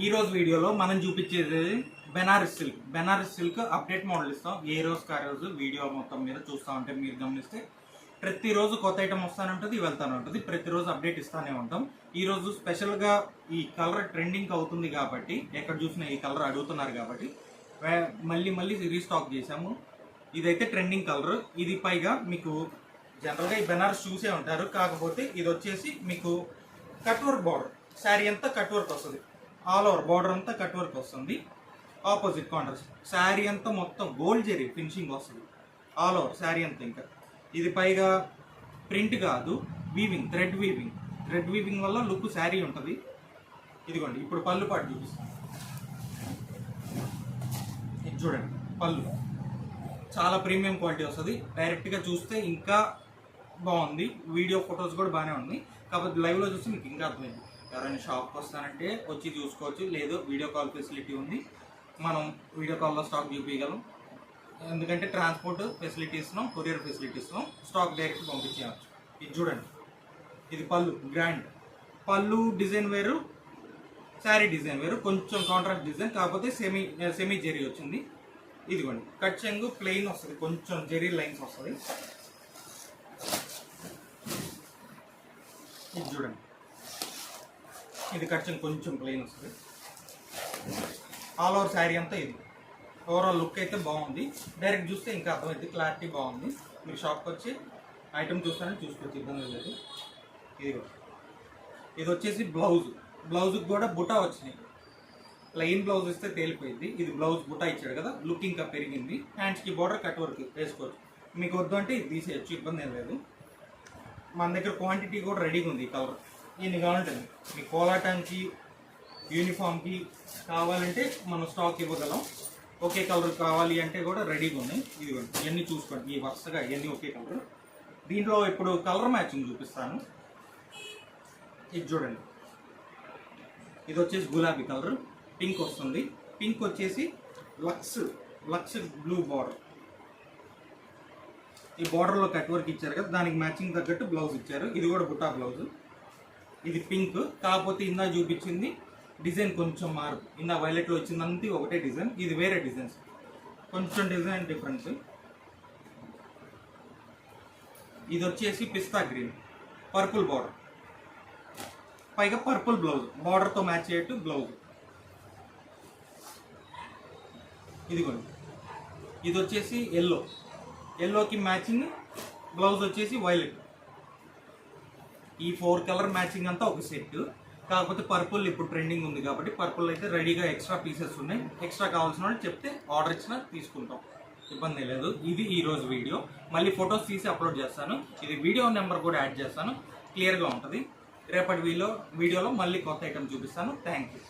ఈ రోజు వీడియోలో మనం చూపించేది బెనారస్ సిల్క్ అప్డేట్ మోడల్ ఇస్తాం. ఏ రోజు కా రోజు వీడియో మొత్తం మీద చూస్తూ ఉంటే మీరు గమనిస్తే ప్రతిరోజు కొత్త ఐటమ్ వస్తూనే ఉంటుంది, వెళ్తూనే ఉంటుంది. ప్రతిరోజు అప్డేట్ ఇస్తూనే ఉంటాం. ఈ రోజు స్పెషల్గా ఈ కలర్ ట్రెండింగ్ అవుతుంది కాబట్టి, ఎక్కడ చూసినా ఈ కలర్ అడుగుతున్నారు కాబట్టి మళ్ళీ రీస్టాక్ చేసాము. ఇదైతే ట్రెండింగ్ కలర్. ఇది పైగా మీకు జనరల్గా ఈ బెనారస్ చూసే ఉంటారు, కాకపోతే ఇది వచ్చేసి మీకు కట్ వర్క్ బార్డర్. శారీ అంతా కట్ వర్క్ వస్తుంది, ఆల్ ఓవర్ బార్డర్ అంతా కట్ వర్క్ వస్తుంది. ఆపోజిట్ కాంట్రాస్ట్ శారీ అంతా మొత్తం గోల్డ్ జెరీ ఫినిషింగ్ వస్తుంది ఆల్ ఓవర్ శారీ అంతా. ఇంకా ఇది పైగా ప్రింట్ కాదు, వీవింగ్, థ్రెడ్ వీవింగ్ వల్ల లుక్ శారీ ఉంటుంది. ఇదిగోండి ఇప్పుడు పళ్ళు పాటు చూపిస్తాను. ఇది చూడండి పళ్ళు చాలా ప్రీమియం క్వాలిటీ వస్తుంది. డైరెక్ట్గా చూస్తే ఇంకా బాగుంది, వీడియో ఫొటోస్ కూడా బాగానే ఉంది. కాకపోతే లైవ్లో చూస్తే మీకు ఇంకా అర్థమైంది. ఎవరైనా షాప్కి వస్తానంటే వచ్చి చూసుకోవచ్చు, లేదు వీడియో కాల్ ఫెసిలిటీ ఉంది, మనం వీడియో కాల్లో స్టాక్ చూపించగలం. ఎందుకంటే ట్రాన్స్పోర్ట్ ఫెసిలిటీ ఇస్తున్నాం, కొరియర్ ఫెసిలిటీ ఇస్తున్నాం, స్టాక్ డైరెక్ట్ పంపించేయచ్చు. ఇది చూడండి, ఇది పళ్ళు గ్రాండ్ పళ్ళు డిజైన్ వేరు, శారీ డిజైన్ వేరు, కొంచెం కాంట్రాక్ట్ డిజైన్, కాకపోతే సెమీ జెరీ వచ్చింది. ఇదిగోండి కట్ చెంగు ప్లెయిన్ వస్తుంది, కొంచెం జెరీ లైన్స్ వస్తుంది. ఇది చూడండి, ఇది కట్ చెంగు కొంచెం ప్లెయిన్ వస్తుంది. ఆల్ ఓవర్ శారీ అంతా ఇది. ఓవరాల్ లుక్ అయితే బాగుంది, డైరెక్ట్ చూస్తే ఇంకా అర్థమైంది, క్లారిటీ బాగుంది. మీరు షాప్కి వచ్చి ఐటమ్ చూస్తారని చూసుకోవచ్చు, ఇబ్బంది లేదు. ఇది వచ్చేసి బ్లౌజ్కి కూడా బుటా వచ్చినాయి. ప్లెయిన్ బ్లౌజ్ ఇస్తే తేలిపోయింది, ఇది బ్లౌజ్ బుటా ఇచ్చాడు కదా, లుక్ ఇంకా పెరిగింది. హ్యాండ్స్కి బార్డర్ కట్ వర్క్ వేసుకోవచ్చు. మీకు వద్దు అంటే ఇది తీసేయచ్చు, ఇబ్బంది ఏం లేదు. మన దగ్గర క్వాంటిటీ కూడా రెడీగా ఉంది. ఈ కలర్ ఇన్ని కావాలంటే మీకు కోలాటానికి, యూనిఫామ్కి కావాలంటే మనం స్టాక్ ఇవ్వగలం. ఒకే కలర్ కావాలి అంటే కూడా రెడీగా ఉన్నాయి. ఇదిగోండి ఇవన్నీ చూసుకోండి, ఈ వరుసగా ఇవన్నీ ఒకే కలర్. దీంట్లో ఇప్పుడు కలర్ మ్యాచింగ్ చూపిస్తాను. ఇది చూడండి, ఇది వచ్చేసి గులాబీ కలర్, పింక్ వస్తుంది. పింక్ వచ్చేసి లక్స్ బ్లూ బార్డర్. ఈ బార్డర్లో కట్ వర్క్ ఇచ్చారు కదా, దానికి మ్యాచింగ్ తగ్గట్టు బ్లౌజ్ ఇచ్చారు. ఇది కూడా బుటా బ్లౌజ్. ఇది పింక్, కాకపోతే ఇందా చూపించింది డిజైన్ కొంచెం మారు. ఇందా వైలెట్లో వచ్చిందంతా ఒకటే డిజైన్, ఇది వేరే డిజైన్స్, కొంచెం డిజైన్ డిఫరెన్స్. ఇది వచ్చేసి పిస్తా గ్రీన్, పర్పుల్ బార్డర్, పైగా పర్పుల్ బ్లౌజ్, బార్డర్తో మ్యాచ్ అయ్యేట్టు బ్లౌజ్. ఇదిగోండి ఇది వచ్చేసి ఎల్లోకి మ్యాచింగ్ బ్లౌజ్ వచ్చేసి వైలెట్. ఈ 4 కలర్ మ్యాచింగ్ అంతా ఒక సెట్. కాకపోతే పర్పుల్ ఇప్పుడు ట్రెండింగ్ ఉంది కాబట్టి పర్పుల్ అయితే రెడీగా ఎక్స్ట్రా పీసెస్ ఉన్నాయి. ఎక్స్ట్రా కావాల్సిన వాళ్ళు చెప్తే ఆర్డర్ ఇచ్చినా తీసుకుంటాం, ఇబ్బంది లేదు. ఇది ఈరోజు వీడియో. మళ్ళీ ఫొటోస్ తీసి అప్లోడ్ చేస్తాను. ఇది వీడియో నెంబర్ కూడా యాడ్ చేస్తాను, క్లియర్గా ఉంటుంది. రేపటి వీడియోలో మళ్ళీ కొత్త ఐటమ్ చూపిస్తాను. Thank you.